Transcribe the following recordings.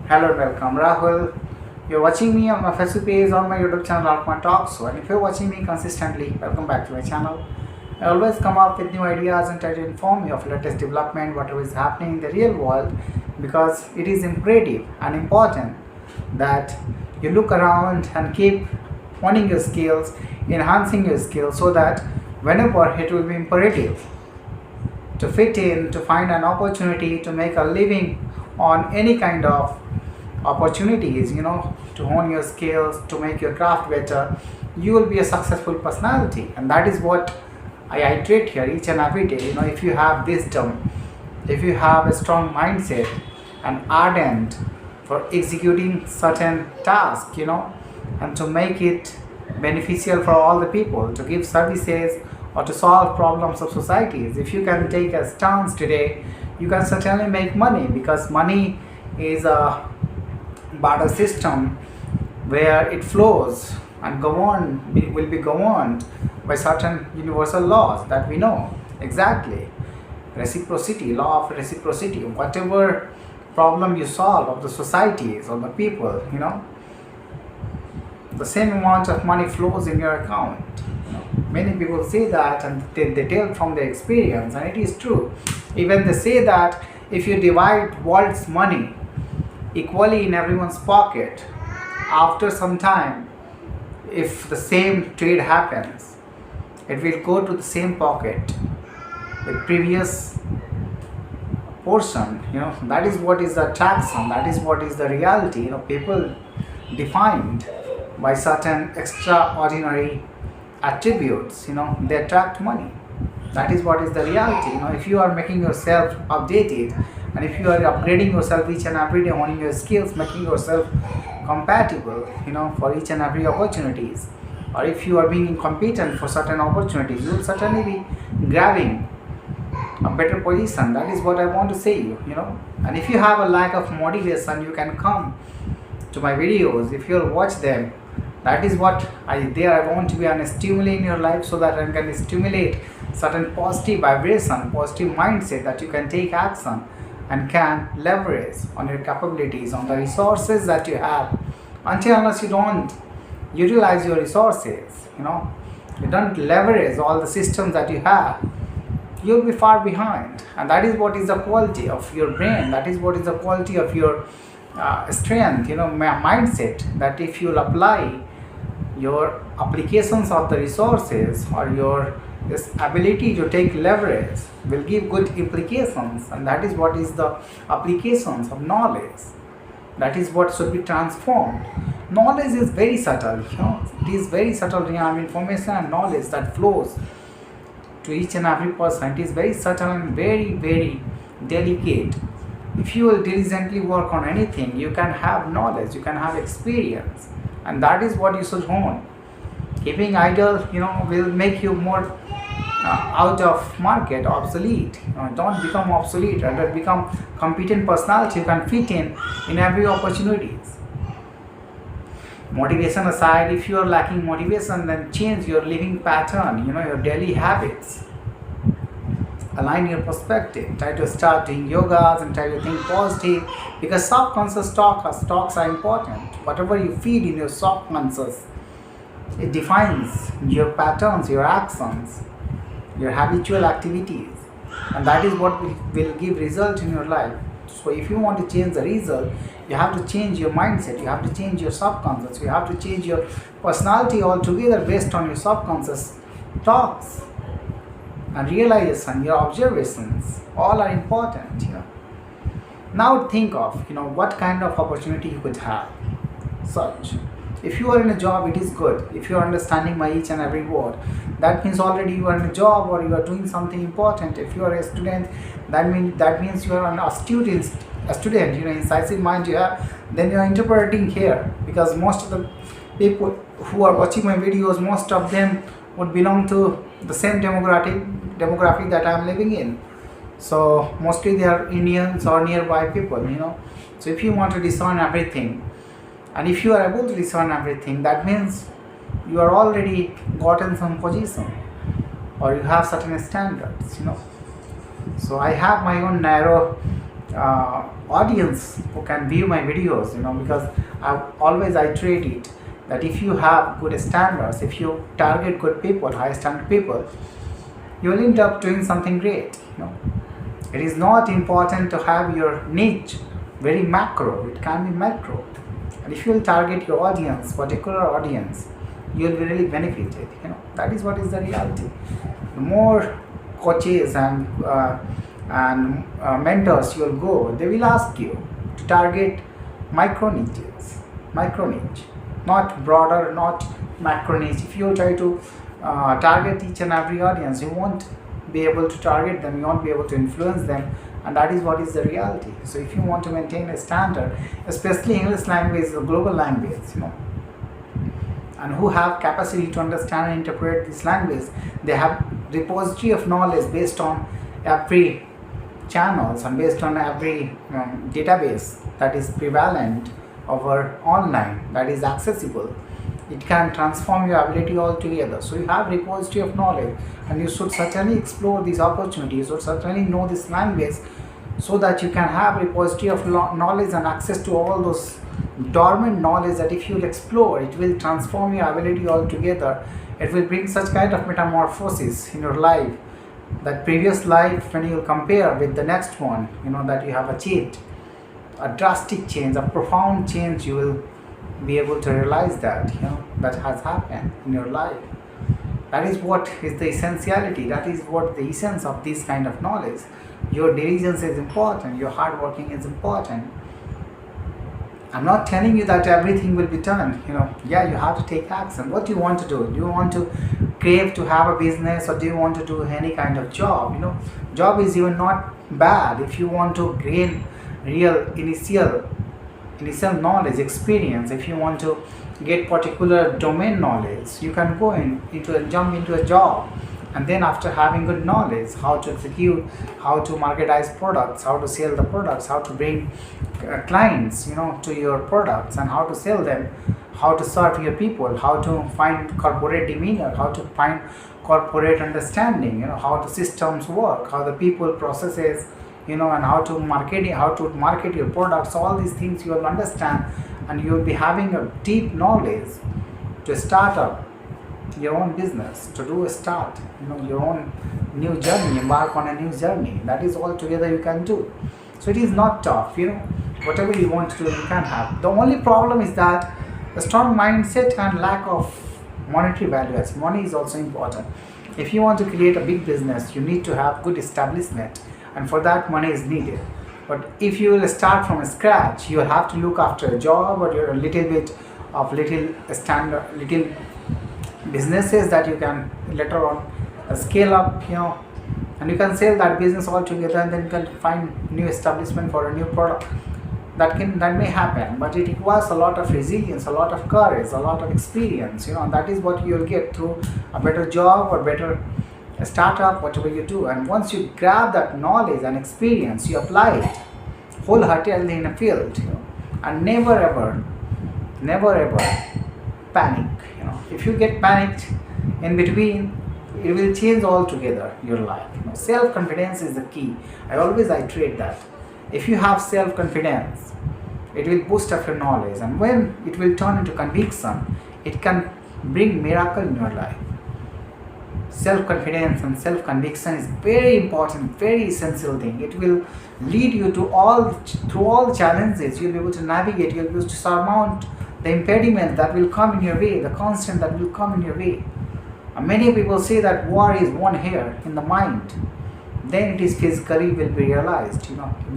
Hello and welcome, Rahul. You're watching me on my Facebook page on my YouTube channel Alkman Talks. So, and if you're watching me consistently, welcome back to my channel. I always come up with new ideas and try to inform you of latest development, whatever is happening in the real world, because it is imperative and important that you look around and keep honing your skills, enhancing your skills, so that whenever it will be imperative to fit in, to find an opportunity to make a living on any kind of opportunities, to hone your skills, to make your craft better, you will be a successful personality. And that is what I iterate here each and every day. If you have wisdom, if you have a strong mindset and ardent for executing certain tasks, and to make it beneficial for all the people, to give services or to solve problems of societies. If you can take a stance today, you can certainly make money, because money is a barter system where it flows and will be governed by certain universal laws that we know exactly. Reciprocity, law of reciprocity. Whatever problem you solve of the societies or the people, the same amount of money flows in your account. Many people say that, and they tell from their experience, and it is true. Even they say that if you divide world's money equally in everyone's pocket, after some time, if the same trade happens, it will go to the same pocket with previous portion. That is what is the attraction, that is what is the reality. People defined by certain extraordinary attributes, they attract money. That is what is the reality. If you are making yourself updated, and if you are upgrading yourself each and every day, honing your skills, making yourself compatible, for each and every opportunities, or if you are being competent for certain opportunities, you will certainly be grabbing a better position. That is what I want to say you. And if you have a lack of motivation, you can come to my videos. If you'll watch them, that is what I want to be an stimuli in your life, so that I can stimulate certain positive vibration, positive mindset, that you can take action and can leverage on your capabilities, on the resources that you have. Until unless you don't utilize your resources, you don't leverage all the systems that you have, you'll be far behind. And that is what is the quality of your brain, that is what is the quality of your strength, mindset, that if you'll apply your applications of the resources, or your this ability to take leverage will give good implications. And that is what is the applications of knowledge, that is what should be transformed. Knowledge is very subtle, it is very subtle. Information and knowledge that flows to each and every person, it is very subtle and very, very delicate. If you will diligently work on anything, you can have knowledge, you can have experience, and that is what you should hone. Keeping idle, will make you more out of market, obsolete. Don't become obsolete, rather become competent personality. You can fit in every opportunities. Motivation aside, if you are lacking motivation, then change your living pattern, your daily habits. Align your perspective. Try to start doing yogas and try to think positive, because subconscious talks are important. Whatever you feed in your subconscious, it defines your patterns, your actions, your habitual activities, and that is what will give result in your life. So if you want to change the result, you have to change your mindset, you have to change your subconscious, you have to change your personality altogether based on your subconscious talks and realization. Your observations all are important. Now think of what kind of opportunity you could have. Such, if you are in a job, it is good. If you are understanding my each and every word, that means already you are in a job, or you are doing something important. If you are a student, that means you are a student, incisive mind you have, then you are interpreting here, because most of the people who are watching my videos, most of them would belong to the same demographic that I am living in. So mostly they are Indians or nearby people. So if you want to discern everything, and if you are able to discern everything, that means you are already gotten some position, or you have certain standards. So I have my own narrow audience who can view my videos, because I trade it that if you have good standards, if you target good people, high standard people, you will end up doing something great. It is not important to have your niche very macro, it can be macro. And if you will target your audience, particular audience, you will be really benefited. That is what is the reality. The more coaches and mentors you will go, they will ask you to target micro niche, not broader, not macro niche. If you try to target each and every audience, you won't be able to target them, you won't be able to influence them, and that is what is the reality. So if you want to maintain a standard, especially English language is a global language, and who have capacity to understand and interpret this language, they have repository of knowledge based on every channels and based on every database that is prevalent over online, that is accessible. It can transform your ability altogether. So you have repository of knowledge, and you should certainly explore these opportunities, you should certainly know this language, so that you can have repository of knowledge and access to all those dormant knowledge that if you explore, it will transform your ability altogether. It will bring such kind of metamorphosis in your life, that previous life, when you compare with the next one, that you have achieved a drastic change, a profound change, you will be able to realize that that has happened in your life. That is what is the essentiality, that is what the essence of this kind of knowledge. Your diligence is important, your hard working is important. I'm not telling you that everything will be done. Yeah, you have to take action. What do you want to do? Do you want to crave to have a business, or do you want to do any kind of job? Job is even not bad. If you want to gain real initial knowledge, experience, if you want to get particular domain knowledge, you can go jump into a job. And then after having good knowledge, how to execute, how to marketize products, how to sell the products, how to bring clients, to your products, and how to sell them, how to serve your people, how to find corporate demeanor, how to find corporate understanding, how the systems work, how the people processes, and how to market your products. All these things you will understand, and you will be having a deep knowledge to start up your own business, to do a start, your own new journey, embark on a new journey. That is all together you can do. So it is not tough, whatever you want to do, you can have. The only problem is that a strong mindset and lack of monetary value. As money is also important. If you want to create a big business, you need to have good establishment, and for that money is needed. But if you will start from scratch, you will have to look after a job, or you're a little bit of little businesses that you can later on scale up, and you can sell that business altogether, and then you can find new establishment for a new product. That may happen, but it requires a lot of resilience, a lot of courage, a lot of experience, and that is what you will get through a better job or better startup, whatever you do. And once you grab that knowledge and experience, you apply it wholeheartedly in a field, and never ever panic. If you get panicked in between, it will change altogether your life. Self-confidence is the key. I always iterate that. If you have self-confidence, it will boost up your knowledge, and when it will turn into conviction, it can bring miracle in your life. Self-confidence and self-conviction is very important, very essential thing. It will lead you through all challenges. You'll be able to navigate, you'll be able to surmount the impediment that will come in your way, the constant that will come in your way. And many people say that war is won here in the mind. Then it is physically will be realized.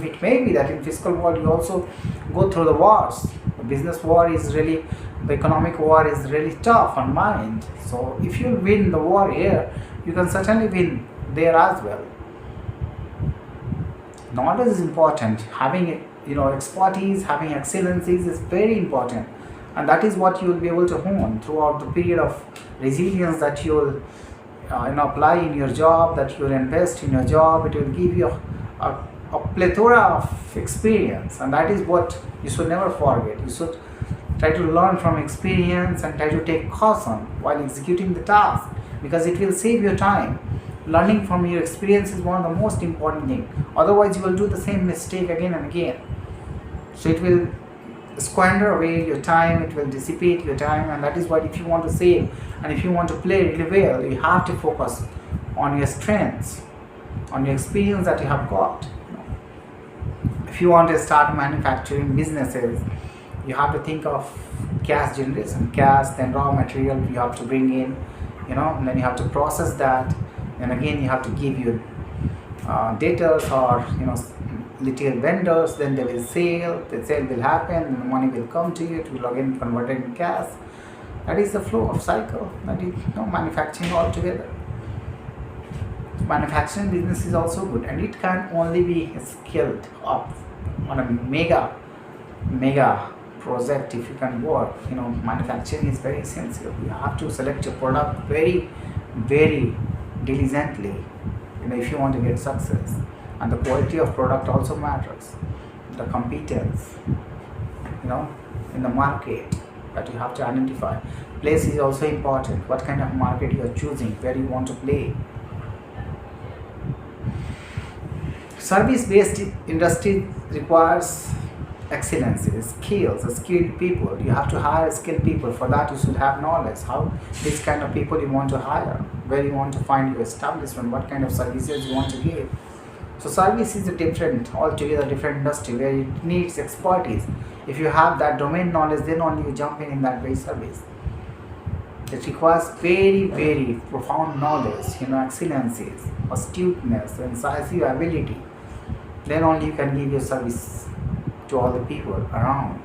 It may be that in physical world you also go through the wars. The business war is really, the economic war is really tough on mind. So if you win the war here, you can certainly win there as well. Knowledge is important. Having expertise, having excellencies is very important. And that is what you will be able to hone throughout the period of resilience that you will apply in your job, that you will invest in your job. It will give you a plethora of experience, and that is what you should never forget. You should try to learn from experience and try to take caution while executing the task, because it will save your time. Learning from your experience is one of the most important thing. Otherwise, you will do the same mistake again and again. So it will squander away your time, it will dissipate your time, and that is why if you want to save and if you want to play really well, you have to focus on your strengths, on your experience that you have got. If you want to start manufacturing businesses, you have to think of cash generation, cash, then raw material you have to bring in, and then you have to process that, and again you have to give your debtors or little vendors, then they will sell, the sale will happen, and the money will come to you, it will again convert it in cash. That is the flow of cycle, that is manufacturing altogether. Manufacturing business is also good, and it can only be scaled up on a mega project if you can work. Manufacturing is very essential. You have to select your product very diligently, if you want to get success. And the quality of product also matters, the competence, in the market that you have to identify. Place is also important. What kind of market you are choosing, where you want to play. Service-based industry requires excellence, skills, skilled people. You have to hire skilled people. For that, you should have knowledge. How this kind of people you want to hire, where you want to find your establishment, what kind of services you want to give. So service is a altogether different industry where it needs expertise. If you have that domain knowledge, then only you jump in that very service. It requires very profound knowledge, excellencies, astuteness, incisive ability. Then only you can give your service to all the people around.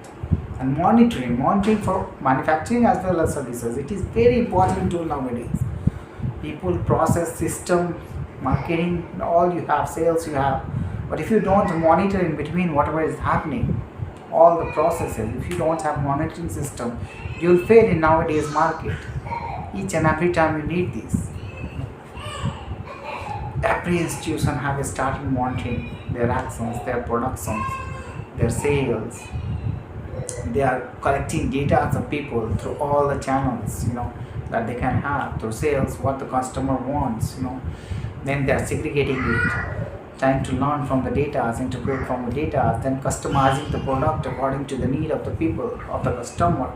And monitoring for manufacturing as well as services, it is very important tool nowadays. People, process, system, marketing, all you have, sales you have. But if you don't monitor in between whatever is happening, all the processes, if you don't have monitoring system, you will fail in nowadays market. Each and every time you need this. Every institution have started monitoring their actions, their productions, their sales. They are collecting data of people through all the channels, that they can have through sales, what the customer wants, Then they are segregating it, trying to learn from the data, interpret from the data, then customizing the product according to the need of the people, of the customer.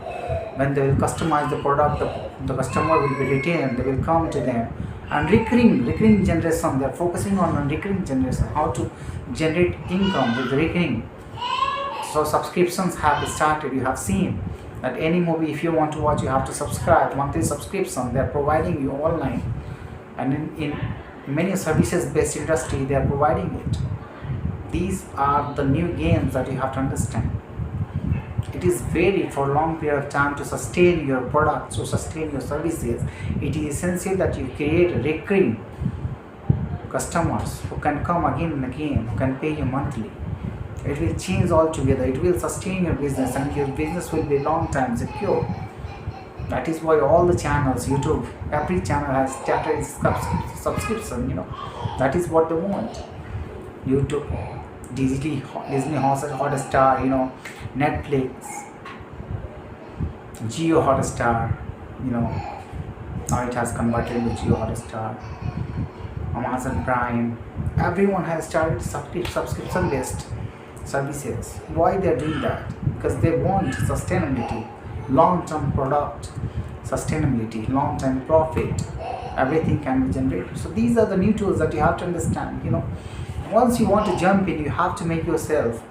When they will customize the product, the customer will be retained, they will come to them. And recurring generation, they are focusing on recurring generation, how to generate income with recurring. So subscriptions have started. You have seen that any movie, if you want to watch, you have to subscribe, monthly subscription, they are providing you online. And in many services-based industry, they are providing it. These are the new games that you have to understand. It is very for long period of time to sustain your products, to sustain your services. It is essential that you create recurring customers who can come again and again, who can pay you monthly. It will change altogether. It will sustain your business, and your business will be long time secure. That is why all the channels, YouTube, every channel has started subscription. That is what they want. YouTube, Disney Hotstar, Netflix, Jio Hotstar, now it has converted to Jio Hotstar, Amazon Prime. Everyone has started subscription based services. Why they are doing that? Because they want sustainability, long-term product, sustainability, long-term profit. Everything can be generated. So these are the new tools that you have to understand. Once you want to jump in, you have to make yourself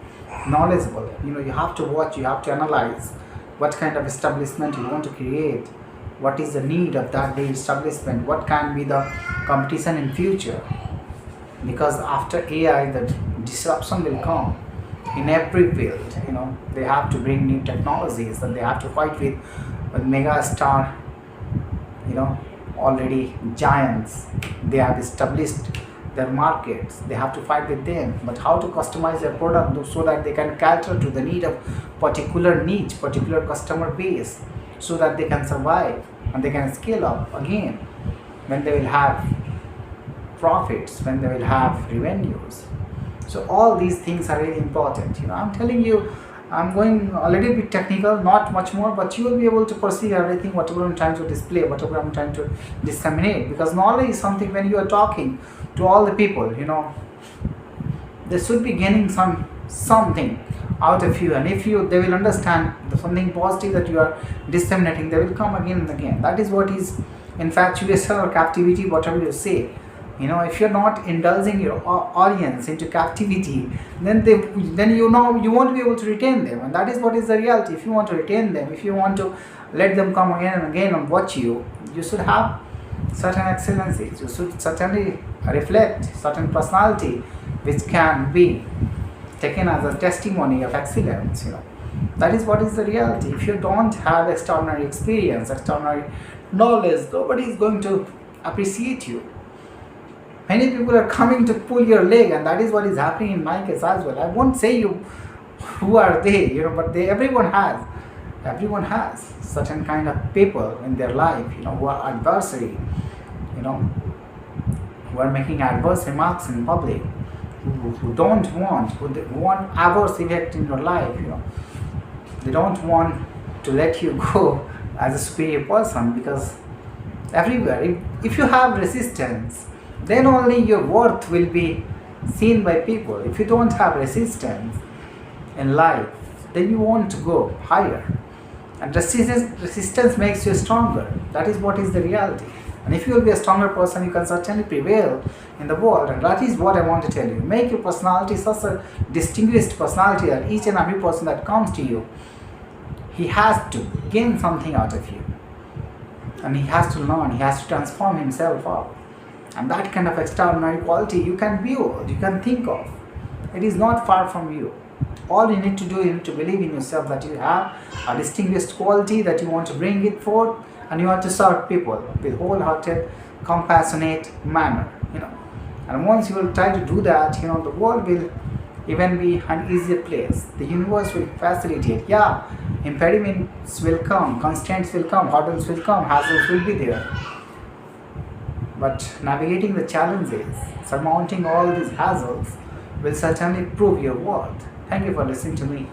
knowledgeable. You have to watch, you have to analyze what kind of establishment you want to create, what is the need of that day establishment, what can be the competition in future. Because after AI, the disruption will come in every field. They have to bring new technologies, and they have to fight with mega star, already giants. They have established their markets, they have to fight with them. But how to customize their product so that they can cater to the need of particular niche, particular customer base, so that they can survive and they can scale up again when they will have profits, when they will have revenues. So all these things are really important. I'm telling you, I'm going a little bit technical, not much more, but you will be able to perceive everything, whatever I'm trying to display, whatever I'm trying to disseminate. Because knowledge is something, when you are talking to all the people, they should be gaining something out of you, and if you they will understand something positive that you are disseminating, they will come again and again. That is what is infatuation or captivity, whatever you say. If you're not indulging your audience into captivity, then you won't be able to retain them, and that is what is the reality. If you want to retain them, if you want to let them come again and again and watch you, you should have certain excellencies. You should certainly reflect certain personality which can be taken as a testimony of excellence. That is what is the reality. If you don't have extraordinary experience, extraordinary knowledge, nobody is going to appreciate you. Many people are coming to pull your leg, and that is what is happening in my case as well. I won't say you who are they, but everyone has certain kind of people in their life, who are adversary, who are making adverse remarks in public, who want adverse effect in your life. They don't want to let you go as a superior person, because everywhere, if you have resistance, then only your worth will be seen by people. If you don't have resistance in life, then you want to go higher, and resistance makes you stronger. That is what is the reality. And if you will be a stronger person, you can certainly prevail in the world. And that is what I want to tell you. Make your personality such a distinguished personality that each and every person that comes to you, he has to gain something out of you, and he has to learn, he has to transform himself up. And that kind of extraordinary quality you can build, you can think of. It is not far from you. All you need to do, you need to believe in yourself that you have a distinguished quality, that you want to bring it forth, and you want to serve people with wholehearted, compassionate manner. And once you will try to do that, the world will even be an easier place. The universe will facilitate. Yeah, impediments will come, constraints will come, hurdles will come, hassles will be there. But navigating the challenges, surmounting all these hassles, will certainly prove your worth. Thank you for listening to me.